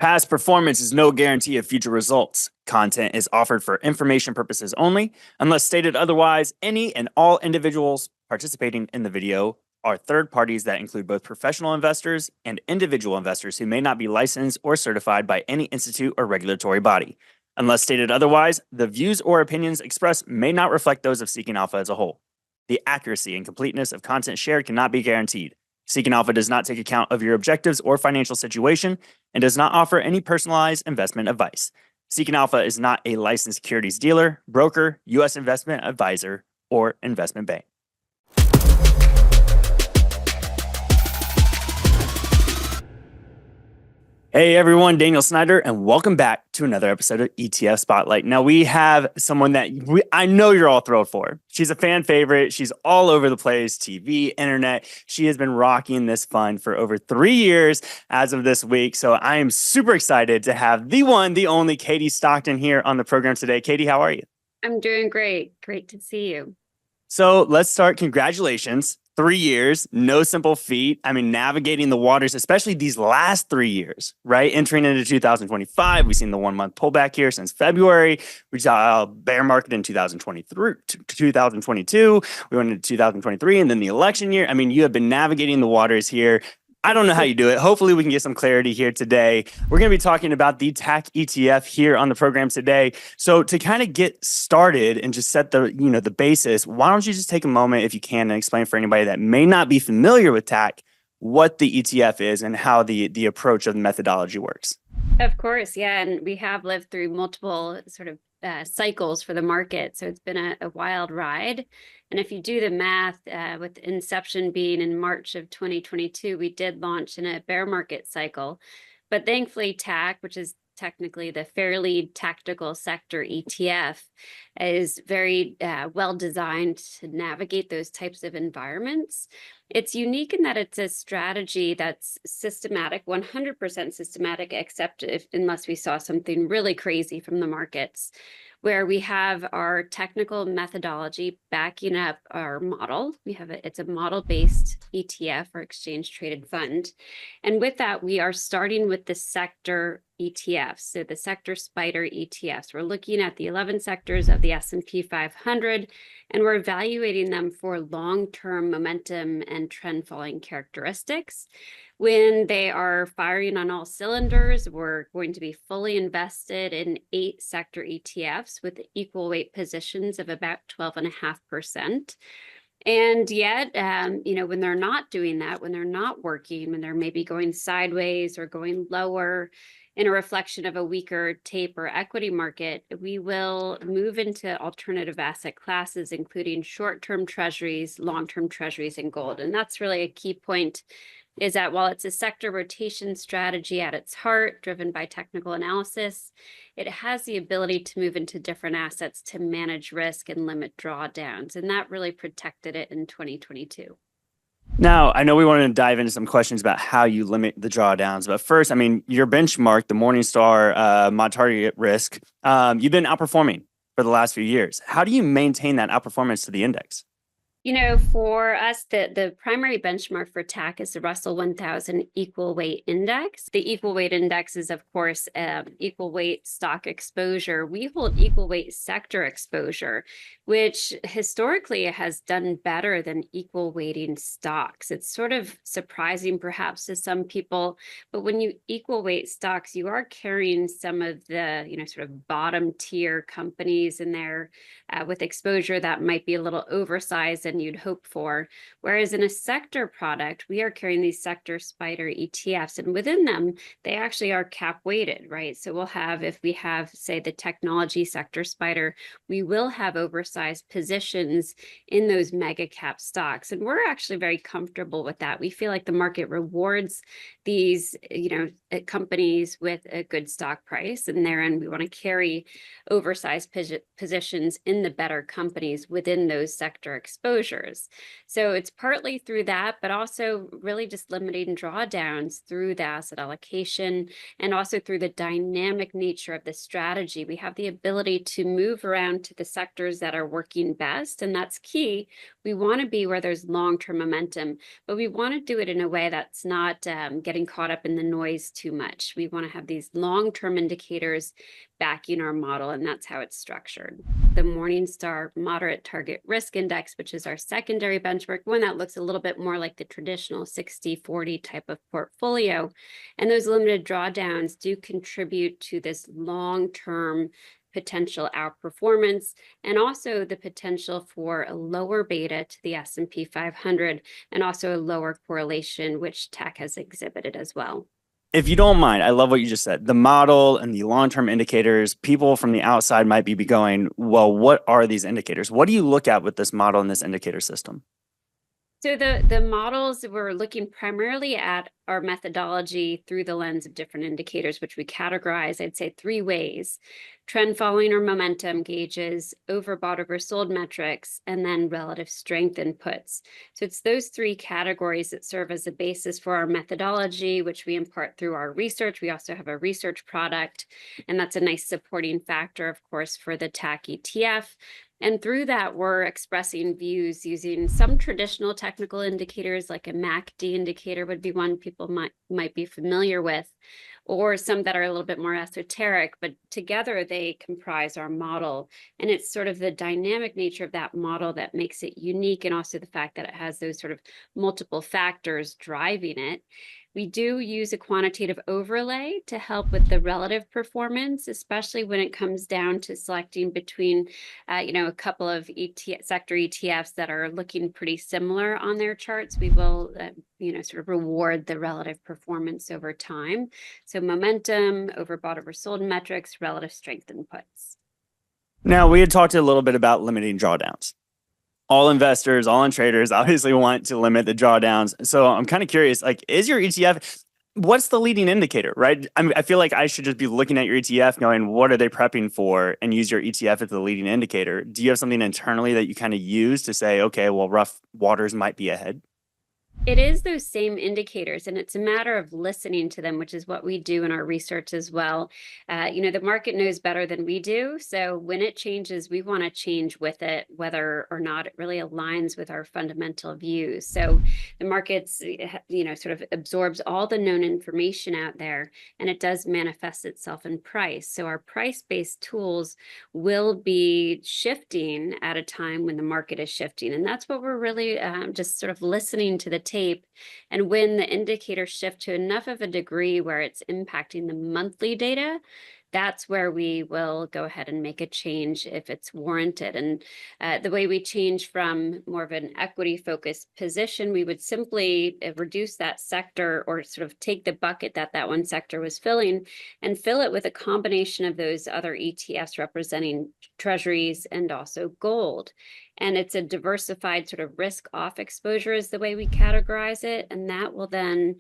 Past performance is no guarantee of future results. Content is offered for information purposes only. Unless stated otherwise, any and all individuals participating in the video are third parties that include both professional investors and individual investors who may not be licensed or certified by any institute or regulatory body. Unless stated otherwise, the views or opinions expressed may not reflect those of Seeking Alpha as a whole. The accuracy and completeness of content shared cannot be guaranteed. Seeking Alpha does not take account of your objectives or financial situation and does not offer any personalized investment advice. Seeking Alpha is not a licensed securities dealer, broker, U.S. investment advisor, or investment bank. Hey everyone, Daniel Snyder, and welcome back to another episode of ETF Spotlight. Now we have someone that I know you're all thrilled for. She's a fan favorite. She's all over the place, TV, internet. She has been rocking this fund for over 3 years as of this week. So I am super excited to have the one, the only Katie Stockton here on the program today. Katie, how are you? I'm doing great. Great to see you. So let's start. Congratulations. 3 years, no simple feat. I mean, navigating the waters, especially these last 3 years, right? Entering into 2025, we've seen the 1 month pullback here since February. We saw a bear market in 2022. We went into 2023 and then the election year. I mean, you have been navigating the waters here. I don't know how you do it. Hopefully we can get some clarity here today. We're going to be talking about the TACK ETF here on the program today. So to kind of get started and just set the basis, why don't you just take a moment if you can and explain for anybody that may not be familiar with TACK what the ETF is and how the approach of the methodology works. Of course, yeah, and we have lived through multiple sort of cycles for the market, so it's been a wild ride. And if you do the math, with inception being in March of 2022, we did launch in a bear market cycle. But thankfully, TACK, which is technically the Fairlead Tactical Sector ETF, is very well designed to navigate those types of environments. It's unique in that it's a strategy that's systematic, 100% systematic, except unless we saw something really crazy from the markets, where we have our technical methodology backing up our model. It's a model-based ETF or exchange-traded fund. And with that, we are starting with the sector ETFs, so the sector spider ETFs. We're looking at the 11 sectors of the S&P 500, and we're evaluating them for long-term momentum and trend following characteristics. When they are firing on all cylinders, we're going to be fully invested in 8 sector ETFs with equal weight positions of about 12.5%. And yet, when they're not doing that, when they're not working, when they're maybe going sideways or going lower in a reflection of a weaker tape or equity market, we will move into alternative asset classes, including short-term treasuries, long-term treasuries, and gold. And that's really a key point, is that while it's a sector rotation strategy at its heart, driven by technical analysis, it has the ability to move into different assets to manage risk and limit drawdowns. And that really protected it in 2022. Now, I know we wanted to dive into some questions about how you limit the drawdowns, but first, I mean, your benchmark, the Morningstar mod target risk, you've been outperforming for the last few years. How do you maintain that outperformance to the index? For us, the primary benchmark for TACK is the Russell 1000 Equal Weight Index. The Equal Weight Index is, of course, equal weight stock exposure. We hold equal weight sector exposure, which historically has done better than equal weighting stocks. It's sort of surprising, perhaps, to some people, but when you equal weight stocks, you are carrying some of the, sort of bottom tier companies in there with exposure that might be a little oversized than you'd hope for. Whereas in a sector product, we are carrying these sector spider ETFs, and within them, they actually are cap weighted, right? So we'll have, if we have, say, the technology sector spider, we will have oversized positions in those mega cap stocks. And we're actually very comfortable with that. We feel like the market rewards these, companies with a good stock price, and therein we want to carry oversized positions in the better companies within those sector exposures. exposures. So it's partly through that, but also really just limiting drawdowns through the asset allocation and also through the dynamic nature of the strategy. We have the ability to move around to the sectors that are working best, and that's key. We want to be where there's long-term momentum, but we want to do it in a way that's not getting caught up in the noise too much. We want to have these long-term indicators backing our model, and that's how it's structured. The Morningstar Moderate Target Risk Index, which is our secondary benchmark, one that looks a little bit more like the traditional 60-40 type of portfolio. And those limited drawdowns do contribute to this long-term potential outperformance, and also the potential for a lower beta to the S&P 500, and also a lower correlation, which TACK has exhibited as well. If you don't mind, I love what you just said. The model and the long-term indicators, people from the outside might be going, well, what are these indicators? What do you look at with this model and this indicator system? So the models, we're looking primarily at our methodology through the lens of different indicators, which we categorize, I'd say, three ways: trend following or momentum gauges, overbought, oversold metrics, and then relative strength inputs. So it's those three categories that serve as a basis for our methodology, which we impart through our research. We also have a research product, and that's a nice supporting factor, of course, for the TACK ETF. And through that, we're expressing views using some traditional technical indicators, like a MACD indicator would be one people might be familiar with, or some that are a little bit more esoteric, but together they comprise our model. And it's sort of the dynamic nature of that model that makes it unique, and also the fact that it has those sort of multiple factors driving it. We do use a quantitative overlay to help with the relative performance, especially when it comes down to selecting between, a couple of sector ETFs that are looking pretty similar on their charts. We will, sort of reward the relative performance over time. So momentum, overbought, oversold metrics, relative strength inputs. Now, we had talked a little bit about limiting drawdowns. All investors, all traders obviously want to limit the drawdowns. So I'm kind of curious, like, is your ETF, what's the leading indicator, right? I feel like I should just be looking at your ETF, knowing what are they prepping for, and use your ETF as the leading indicator. Do you have something internally that you kind of use to say, okay, well, rough waters might be ahead? It is those same indicators, and it's a matter of listening to them, which is what we do in our research as well. The market knows better than we do. So when it changes, we want to change with it, whether or not it really aligns with our fundamental views. So the markets, sort of absorbs all the known information out there, and it does manifest itself in price. So our price-based tools will be shifting at a time when the market is shifting. And that's what we're really just sort of listening to the tape. And when the indicators shift to enough of a degree where it's impacting the monthly data, that's where we will go ahead and make a change if it's warranted. And the way we change from more of an equity focused position, we would simply reduce that sector, or sort of take the bucket that one sector was filling and fill it with a combination of those other ETFs representing treasuries and also gold. And it's a diversified sort of risk off exposure is the way we categorize it. And that will then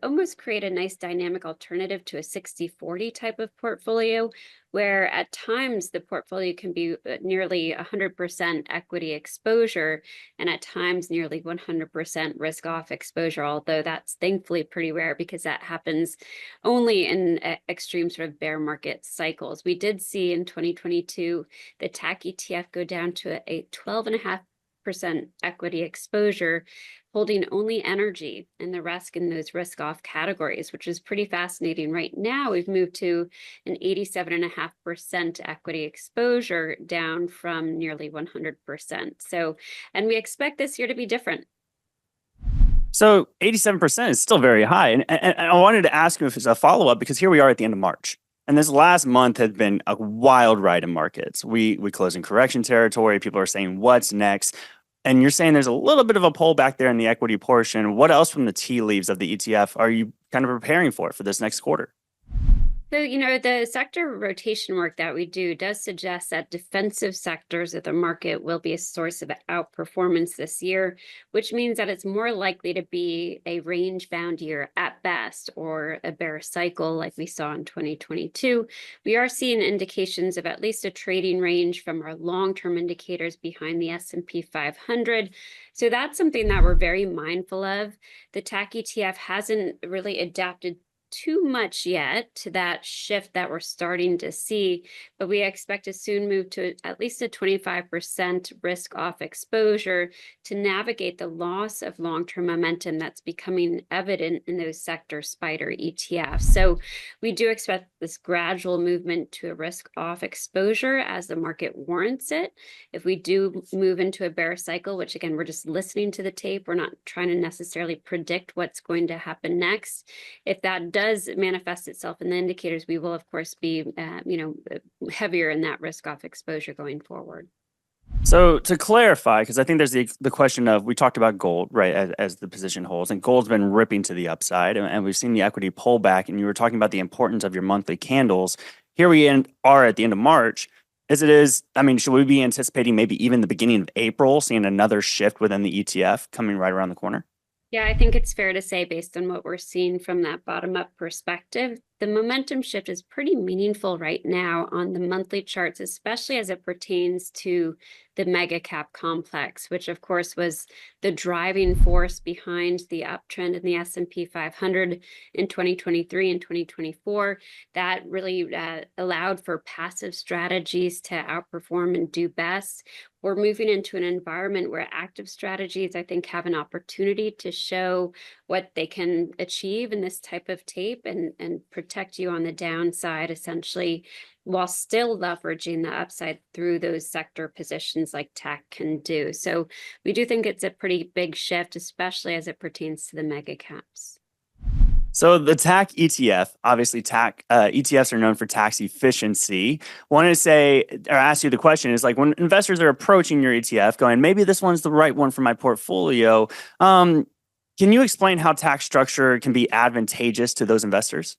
almost create a nice dynamic alternative to a 60-40 type of portfolio, where at times the portfolio can be nearly 100% equity exposure, and at times nearly 100% risk off exposure, although that's thankfully pretty rare because that happens only in extreme sort of bear market cycles. We did see in 2022 the TACK ETF go down to a 12.5% equity exposure, holding only energy and the rest in those risk off categories, which is pretty fascinating. Right now, we've moved to an 87.5% equity exposure, down from nearly 100%. So, and we expect this year to be different. So 87% is still very high. And I wanted to ask you if it's a follow-up, because here we are at the end of March. And this last month has been a wild ride in markets. We close in correction territory. People are saying, what's next? And you're saying there's a little bit of a pullback there in the equity portion. What else from the tea leaves of the ETF are you kind of preparing for this next quarter? So, the sector rotation work that we do does suggest that defensive sectors of the market will be a source of outperformance this year, which means that it's more likely to be a range-bound year at best, or a bear cycle like we saw in 2022. We are seeing indications of at least a trading range from our long-term indicators behind the S&P 500. So that's something that we're very mindful of. The TACK ETF hasn't really adapted too much yet to that shift that we're starting to see, but we expect to soon move to at least a 25% risk off exposure to navigate the loss of long-term momentum that's becoming evident in those sector spider ETFs. So we do expect this gradual movement to a risk off exposure as the market warrants it. If we do move into a bear cycle, which again, we're just listening to the tape, we're not trying to necessarily predict what's going to happen next. If that does manifest itself in the indicators, we will of course be heavier in that risk off exposure going forward. So to clarify, because I think there's the question of, we talked about gold, right, as the position holds, and gold's been ripping to the upside, and we've seen the equity pull back, and you were talking about the importance of your monthly candles. Here we are at the end of March. Should we be anticipating maybe even the beginning of April, seeing another shift within the ETF coming right around the corner? Yeah, I think it's fair to say, based on what we're seeing from that bottom-up perspective, the momentum shift is pretty meaningful right now on the monthly charts, especially as it pertains to the mega cap complex, which of course was the driving force behind the uptrend in the S&P 500 in 2023 and 2024. That really allowed for passive strategies to outperform and do best. We're moving into an environment where active strategies, I think, have an opportunity to show what they can achieve in this type of tape and protect you on the downside, essentially, while still leveraging the upside through those sector positions like TACK can do. So we do think it's a pretty big shift, especially as it pertains to the mega caps. So the TACK ETF, obviously TACK ETFs are known for tax efficiency. Wanted to say, or ask you the question is, like, when investors are approaching your ETF going, maybe this one's the right one for my portfolio, can you explain how tax structure can be advantageous to those investors?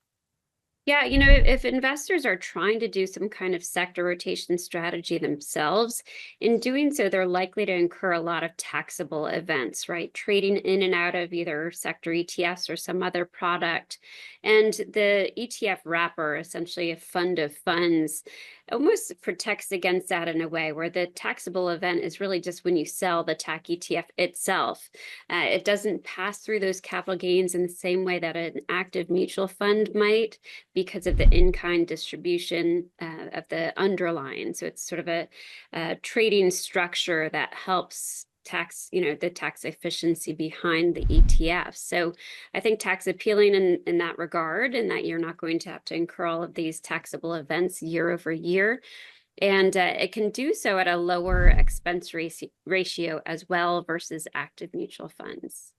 Yeah, if investors are trying to do some kind of sector rotation strategy themselves, in doing so, they're likely to incur a lot of taxable events, right? Trading in and out of either sector ETFs or some other product. And the ETF wrapper, essentially a fund of funds, almost protects against that in a way where the taxable event is really just when you sell the TACK ETF itself. It doesn't pass through those capital gains in the same way that an active mutual fund might, because of the in-kind distribution of the underlying. So it's sort of a trading structure that helps the tax efficiency behind the ETF. So I think tax appealing in that regard, and that you're not going to have to incur all of these taxable events year over year. And it can do so at a lower expense ratio as well versus active mutual funds.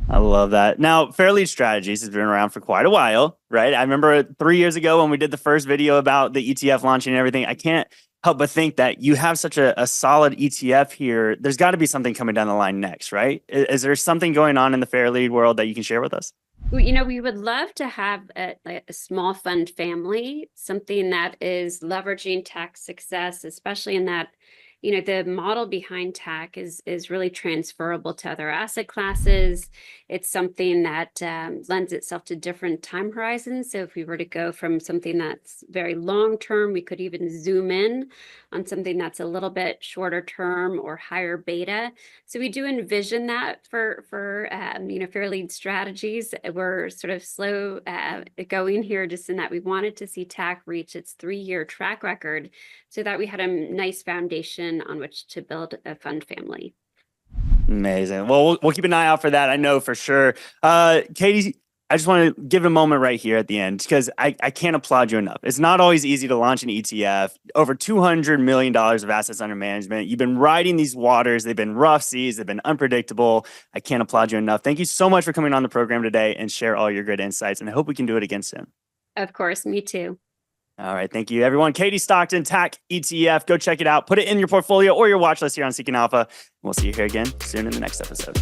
I love that. Now, Fairlead Strategies has been around for quite a while, right? I remember 3 years ago when we did the first video about the ETF launching and everything. I can't help but think that you have such a solid ETF here. There's got to be something coming down the line next, right? Is there something going on in the Fairlead world that you can share with us? We would love to have a small fund family, something that is leveraging tax success, especially in that the model behind TACK is really transferable to other asset classes. It's something that lends itself to different time horizons. So if we were to go from something that's very long term, we could even zoom in on something that's a little bit shorter term or higher beta. So we do envision that for Fairlead Strategies. We're sort of slow going here, just in that we wanted to see TACK reach its 3-year track record so that we had a nice foundation on which to build a fund family. Amazing. Well, we'll keep an eye out for that. I know for sure. Katie, I just want to give a moment right here at the end, because I can't applaud you enough. It's not always easy to launch an ETF. Over $200 million of assets under management. You've been riding these waters. They've been rough seas. They've been unpredictable. I can't applaud you enough. Thank you so much for coming on the program today and share all your good insights. And I hope we can do it again soon. Of course, me too. All right. Thank you, everyone. Katie Stockton, TACK ETF. Go check it out. Put it in your portfolio or your watch list here on Seeking Alpha. We'll see you here again soon in the next episode.